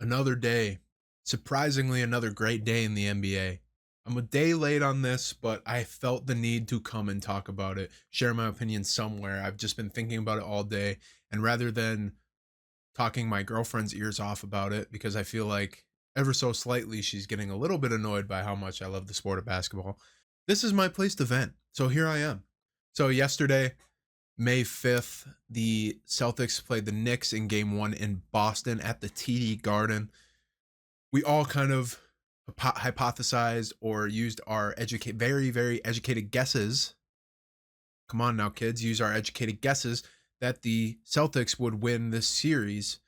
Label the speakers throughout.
Speaker 1: Another day. Surprisingly, another great day in the NBA. I'm a day late on this, but I felt the need to come and talk about it, share my opinion somewhere. I've just been thinking about it all day. And rather than talking my girlfriend's ears off about it, because I feel like ever so slightly she's getting a little bit annoyed by how much I love the sport of basketball, this is my place to vent. So here I am. So yesterday, May 5th, the Celtics played the Knicks in game one in Boston at the TD Garden. We all kind of hypothesized or used our very, very educated guesses. Come on now, kids, use our educated guesses that the Celtics would win this series.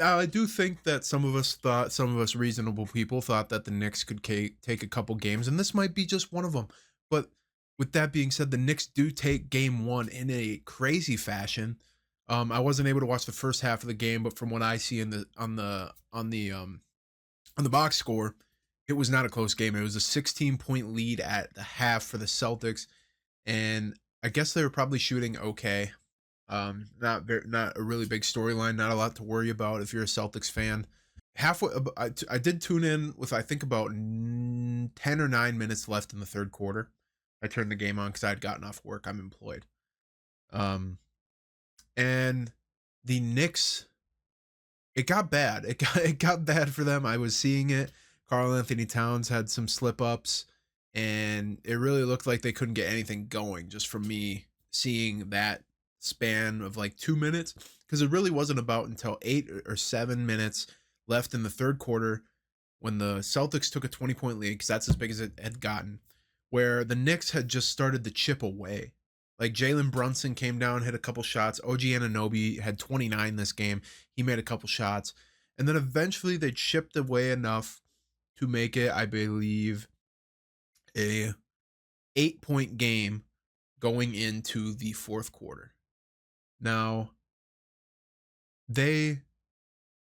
Speaker 1: Now, I do think that some of us reasonable people thought that the Knicks could take a couple games, and this might be just one of them. But with that being said, the Knicks do take game one in a crazy fashion. I wasn't able to watch the first half of the game, but from what I see in the on the box score, it was not a close game. It was a 16-point lead at the half for the Celtics, and I guess they were probably shooting okay. Not a really big storyline, not a lot to worry about if you're a Celtics fan. Halfway, I did tune in with I think about 10 or 9 minutes left in the third quarter. I turned the game on because I had gotten off work. I'm employed. And the Knicks, it got bad. It got bad for them. I was seeing it. Karl-Anthony Towns had some slip ups, and it really looked like they couldn't get anything going just from me seeing that span of like 2 minutes, because it really wasn't about until 8 or 7 minutes left in the third quarter when the Celtics took a 20-point lead, because that's as big as it had gotten, where the Knicks had just started to chip away. Like Jalen Brunson came down, hit a couple shots. OG Anunoby had 29 this game. He made a couple shots. And then eventually they chipped away enough to make it, I believe, a 8-point game going into the fourth quarter. Now, they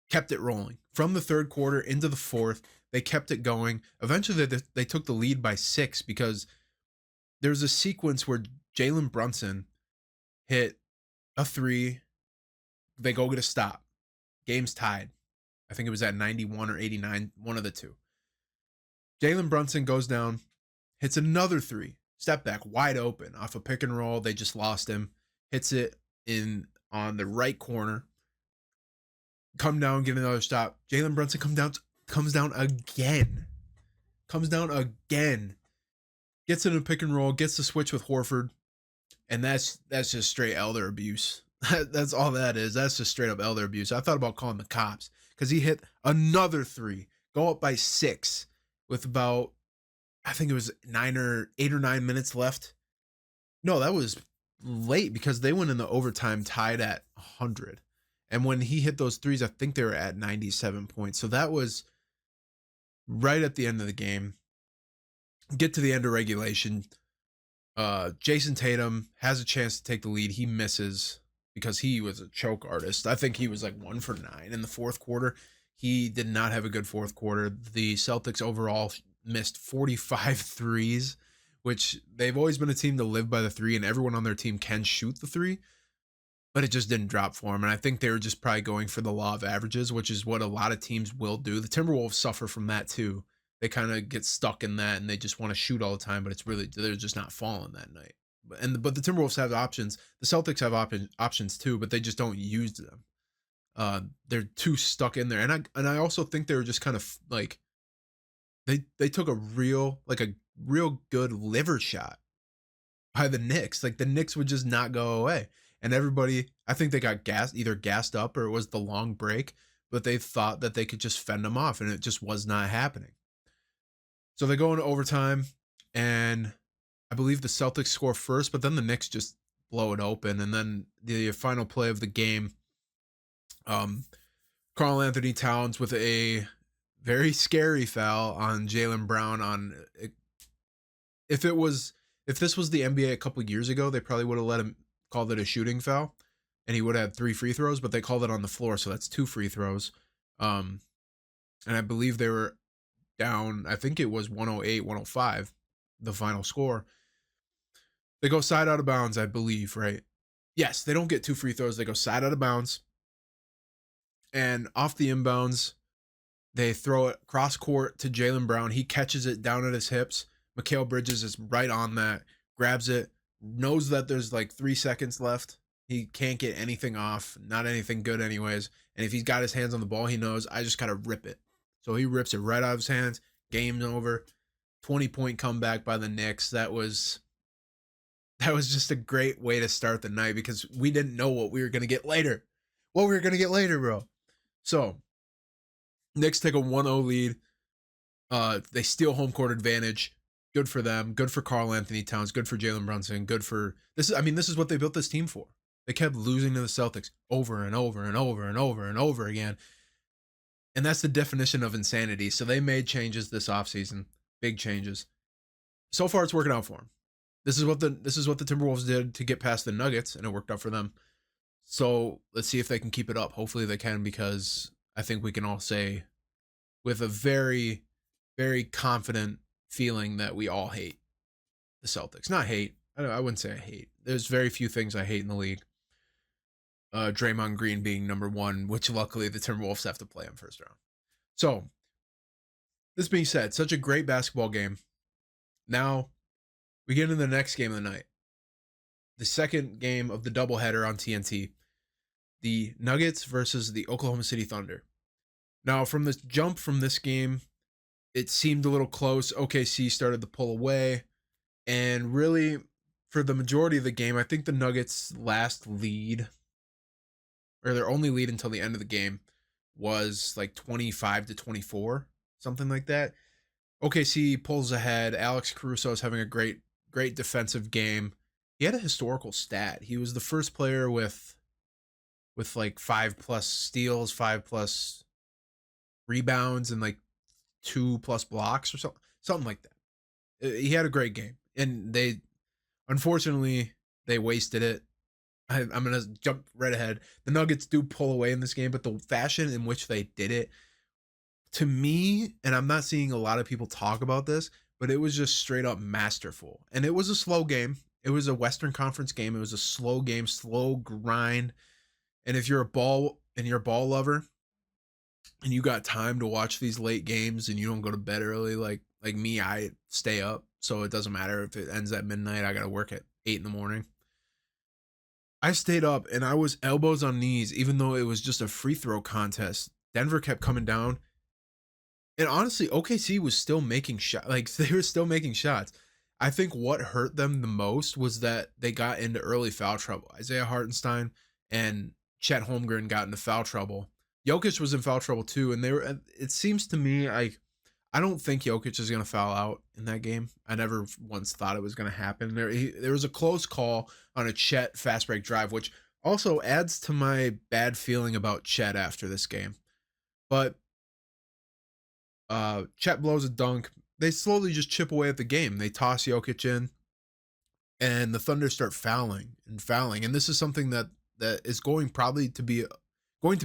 Speaker 1: kept it rolling. From the third quarter into the fourth, they kept it going. Eventually, they took the lead by 6 because there's a sequence where Jalen Brunson hit a 3. They go get a stop. Game's tied. I think it was at 91 or 89, one of the two. Jalen Brunson goes down, hits another 3. Step back, wide open, off a pick and roll. They just lost him. Hits it in on the right corner. Come down, get another stop. Jalen Brunson comes down again. Gets in a pick and roll, gets the switch with Horford, and that's just straight elder abuse. That's all that is. That's just straight up elder abuse. I thought about calling the cops because he hit another 3, go up by 6 with about, I think it was 8 or 9 minutes left. No, that was late because they went in the overtime tied at 100. And when he hit those threes, I think they were at 97 points. So that was right at the end of the game. Get to the end of regulation. Jason Tatum has a chance to take the lead. He misses because he was a choke artist. I think he was like 1 for 9 in the fourth quarter. He did not have a good fourth quarter. The Celtics overall missed 45 threes, which they've always been a team to live by the 3, and everyone on their team can shoot the 3, but it just didn't drop for them. And I think they were just probably going for the law of averages, which is what a lot of teams will do. The Timberwolves suffer from that too. They kind of get stuck in that and they just want to shoot all the time, but it's really, they're just not falling that night. But the Timberwolves have options. The Celtics have options too, but they just don't use them. They're too stuck in there. And I also think they were just kind of like, they took a real good liver shot by the Knicks. Like the Knicks would just not go away. And everybody, I think they got either gassed up or it was the long break, but they thought that they could just fend them off, and it just was not happening. So they go into overtime, and I believe the Celtics score first, but then the Knicks just blow it open. And then the final play of the game, Karl-Anthony Towns with a very scary foul on Jaylen Brown. If this was the NBA a couple years ago, they probably would have let him called it a shooting foul, and he would have had 3 free throws, but they called it on the floor, so that's 2 free throws. And I believe they were down, I think it was 108, 105, the final score. They go side out of bounds, I believe, right? Yes, they don't get 2 free throws. They go side out of bounds. and off the inbounds, they throw it cross court to Jaylen Brown. He catches it down at his hips. Mikal Bridges is right on that, grabs it, knows that there's like 3 seconds left. He can't get anything off, not anything good, anyways. And if he's got his hands on the ball, he knows I just got to rip it. So he rips it right out of his hands. Game's over. 20-point comeback by the Knicks. That was just a great way to start the night because we didn't know what we were going to get later. Bro. So, Knicks take a 1-0 lead. They steal home court advantage. Good for them. Good for Karl Anthony Towns. Good for Jalen Brunson. Good for this. This is what they built this team for. They kept losing to the Celtics over and over and over and over and over again. And that's the definition of insanity. So they made changes this offseason. Big changes. So far, it's working out for them. This is what the Timberwolves did to get past the Nuggets, and it worked out for them. So let's see if they can keep it up. Hopefully they can, because I think we can all say with a very, very confident feeling that we all hate the Celtics. Not hate. I wouldn't say I hate. There's very few things I hate in the league. Draymond Green being number one, which luckily the Timberwolves have to play in first round. So, this being said, such a great basketball game. Now, we get into the next game of the night. The second game of the doubleheader on TNT. The Nuggets versus the Oklahoma City Thunder. Now, from the jump from this game, it seemed a little close. OKC started to pull away. And really, for the majority of the game, I think the Nuggets' last lead, or their only lead until the end of the game, was like 25-24, something like that. OKC pulls ahead. Alex Caruso is having a great defensive game. He had a historical stat. He was the first player with like 5+ steals, 5+ rebounds, and like 2+ blocks or something like that. He had a great game, and unfortunately they wasted it. I'm gonna jump right ahead. The Nuggets do pull away in this game, but the fashion in which they did it, to me, and I'm not seeing a lot of people talk about this, but it was just straight up masterful. And it was a slow game. It was a Western Conference game. It was a slow game, slow grind. And if you're a ball lover and you got time to watch these late games and you don't go to bed early like me, I stay up. So it doesn't matter if it ends at midnight. I got to work at 8 in the morning. I stayed up and I was elbows on knees, even though it was just a free throw contest. Denver kept coming down. And honestly, OKC was still making shots. Like, they were still making shots. I think what hurt them the most was that they got into early foul trouble. Isaiah Hartenstein and Chet Holmgren got into foul trouble. Jokic was in foul trouble too. And it seems to me like, I don't think Jokic is going to foul out in that game. I never once thought it was going to happen. There was a close call on a Chet fast break drive, which also adds to my bad feeling about Chet after this game. But Chet blows a dunk. They slowly just chip away at the game. They toss Jokic in, and the Thunder start fouling. And this is something that is going to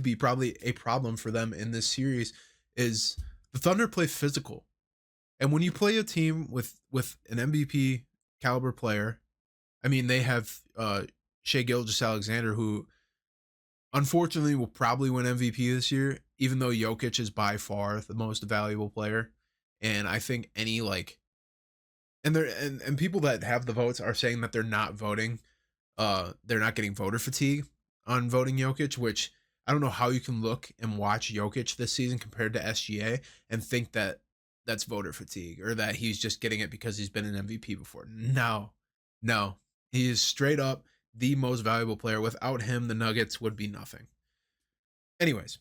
Speaker 1: be probably a problem for them in this series. Is the Thunder play physical, and when you play a team with an MVP caliber player, they have Shai Gilgeous-Alexander, who unfortunately will probably win MVP this year, even though Jokic is by far the most valuable player. And I think and people that have the votes are saying that they're not voting, they're not getting voter fatigue on voting Jokic, which I don't know how you can look and watch Jokic this season compared to SGA and think that that's voter fatigue, or that he's just getting it because he's been an MVP before. No, he is straight up the most valuable player. Without him, the Nuggets would be nothing. Anyways,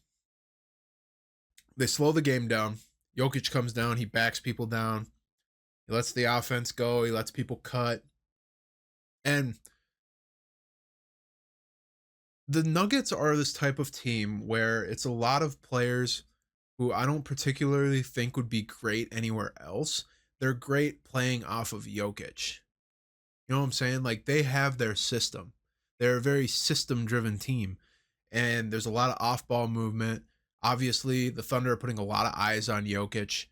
Speaker 1: they slow the game down. Jokic comes down. He backs people down. He lets the offense go. He lets people cut. And the Nuggets are this type of team where it's a lot of players who I don't particularly think would be great anywhere else. They're great playing off of Jokic. You know what I'm saying? Like, they have their system. They're a very system-driven team. And there's a lot of off-ball movement. Obviously, the Thunder are putting a lot of eyes on Jokic.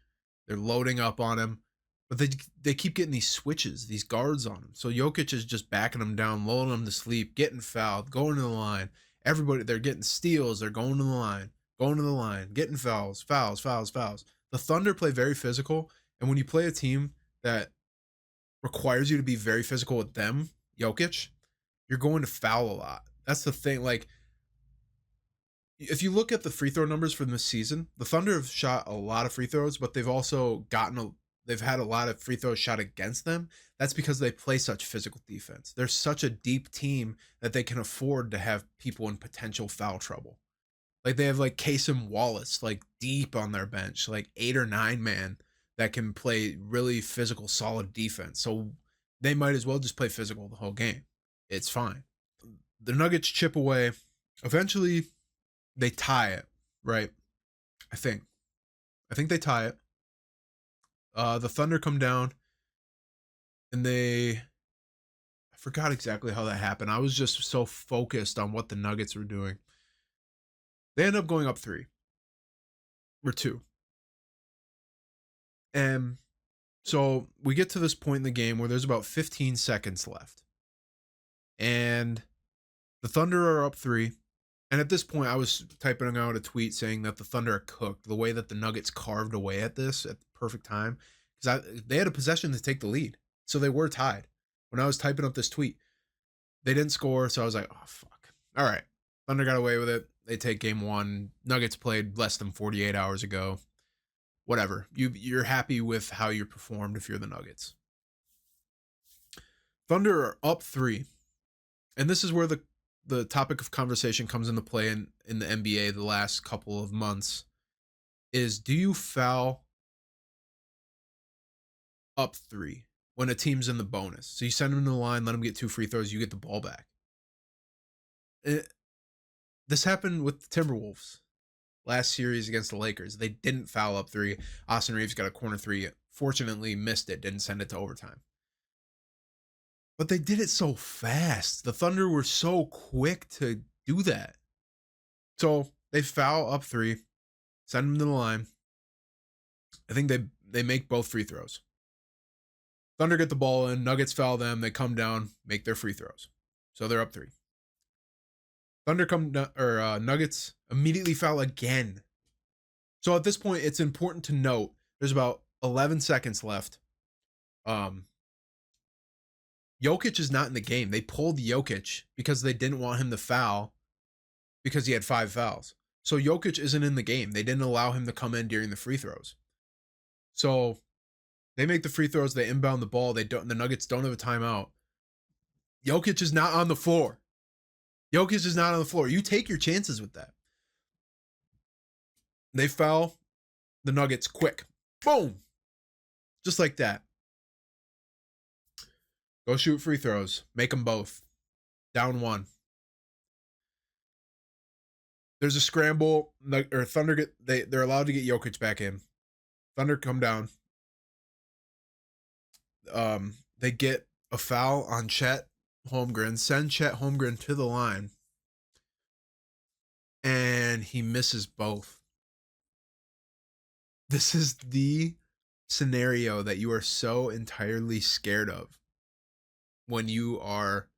Speaker 1: They're loading up on him. But they keep getting these switches, these guards on him. So Jokic is just backing him down, lulling him to sleep, getting fouled, going to the line. Everybody, they're getting steals. They're going to the line. going to the line, getting fouls, fouls, fouls, fouls. The Thunder play very physical, and when you play a team that requires you to be very physical with them, Jokic, you're going to foul a lot. That's the thing. Like, if you look at the free throw numbers from this season, the Thunder have shot a lot of free throws, but they've had a lot of free throws shot against them. That's because they play such physical defense. They're such a deep team that they can afford to have people in potential foul trouble. Like, they have like Kasem Wallace, like deep on their bench, like 8 or 9 man that can play really physical, solid defense. So they might as well just play physical the whole game. It's fine. The Nuggets chip away. Eventually, they tie it, right? I think they tie it. The Thunder come down, and I forgot exactly how that happened. I was just so focused on what the Nuggets were doing. They end up going up 3 or 2. And so we get to this point in the game where there's about 15 seconds left. And the Thunder are up 3. And at this point, I was typing out a tweet saying that the Thunder are cooked. The way that the Nuggets carved away at this at the perfect time. Because they had a possession to take the lead. So they were tied. When I was typing up this tweet, they didn't score. So I was like, oh, fuck. All right. Thunder got away with it. They take game 1. Nuggets played less than 48 hours ago. Whatever. You're happy with how you performed if you're the Nuggets. Thunder are up 3. And this is where the topic of conversation comes into play in the NBA the last couple of months is, do you foul up 3 when a team's in the bonus? So you send them to the line, let them get 2 free throws, you get the ball back. This happened with the Timberwolves last series against the Lakers. They didn't foul up 3. Austin Reeves got a corner 3. Fortunately, missed it, didn't send it to overtime. But they did it so fast. The Thunder were so quick to do that. So they foul up 3, send them to the line. I think they make both free throws. Thunder get the ball in, Nuggets foul them, they come down, make their free throws. So they're up 3. Thunder Nuggets immediately foul again. So at this point, it's important to note there's about 11 seconds left. Jokic is not in the game. They pulled Jokic because they didn't want him to foul because he had 5 fouls. So Jokic isn't in the game. They didn't allow him to come in during the free throws. So they make the free throws. They inbound the ball. The Nuggets don't have a timeout. Jokic is not on the floor. Jokic is not on the floor. You take your chances with that. They foul the Nuggets quick. Boom. Just like that. Go shoot free throws. Make them both. Down 1. There's a scramble. Or Thunder they're allowed to get Jokic back in. Thunder come down. They get a foul on Chet Holmgren. Send Chet Holmgren to the line. And he misses both. This is the scenario that you are so entirely scared of when you are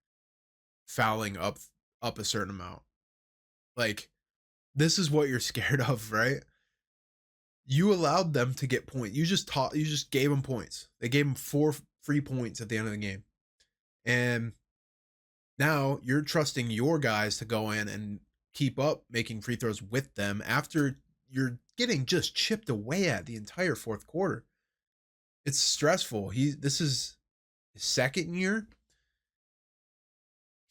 Speaker 1: fouling up a certain amount. Like, this is what you're scared of, right? You allowed them to get points. You just gave them points. They gave them 4 free points at the end of the game. And now you're trusting your guys to go in and keep up making free throws with them after you're getting just chipped away at the entire fourth quarter. It's stressful. This is his second year.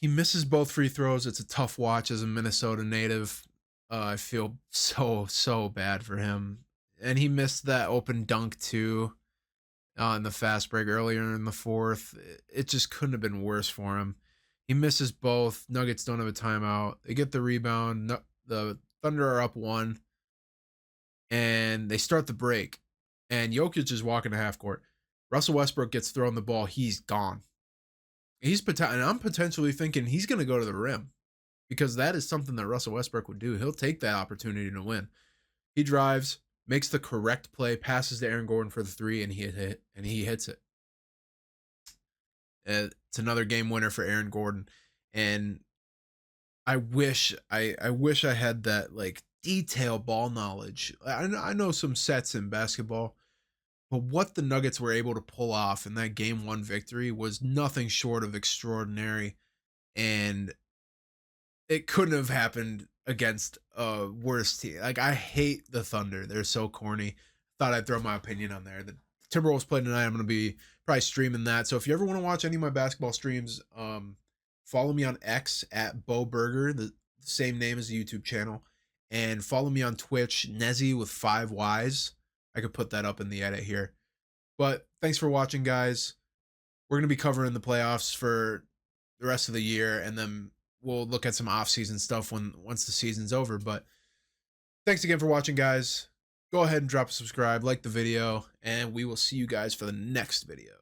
Speaker 1: He misses both free throws. It's a tough watch as a Minnesota native. I feel so bad for him. And he missed that open dunk too in the fast break earlier in the fourth. It just couldn't have been worse for him. He misses both. Nuggets don't have a timeout. They get the rebound. The Thunder are up 1. And they start the break. And Jokic is walking to half court. Russell Westbrook gets thrown the ball. He's gone. And I'm potentially thinking he's going to go to the rim because that is something that Russell Westbrook would do. He'll take that opportunity to win. He drives, makes the correct play, passes to Aaron Gordon for the 3, and he hits it. It's another game winner for Aaron Gordon, and I wish I had that like detailed ball knowledge. I know some sets in basketball, but what the Nuggets were able to pull off in that game one victory was nothing short of extraordinary. And it couldn't have happened against a worse team. Like, I hate the Thunder. They're so corny. Thought I'd throw my opinion on there. The Timberwolves play tonight. I'm going to be probably streaming that. So if you ever want to watch any of my basketball streams, follow me on X at Bo Burger, the same name as the YouTube channel. And follow me on Twitch, Nezzy with 5 Ys. I could put that up in the edit here. But thanks for watching, guys. We're going to be covering the playoffs for the rest of the year, and then we'll look at some off-season stuff once the season's over. But thanks again for watching, guys. Go ahead and drop a subscribe, like the video, and we will see you guys for the next video.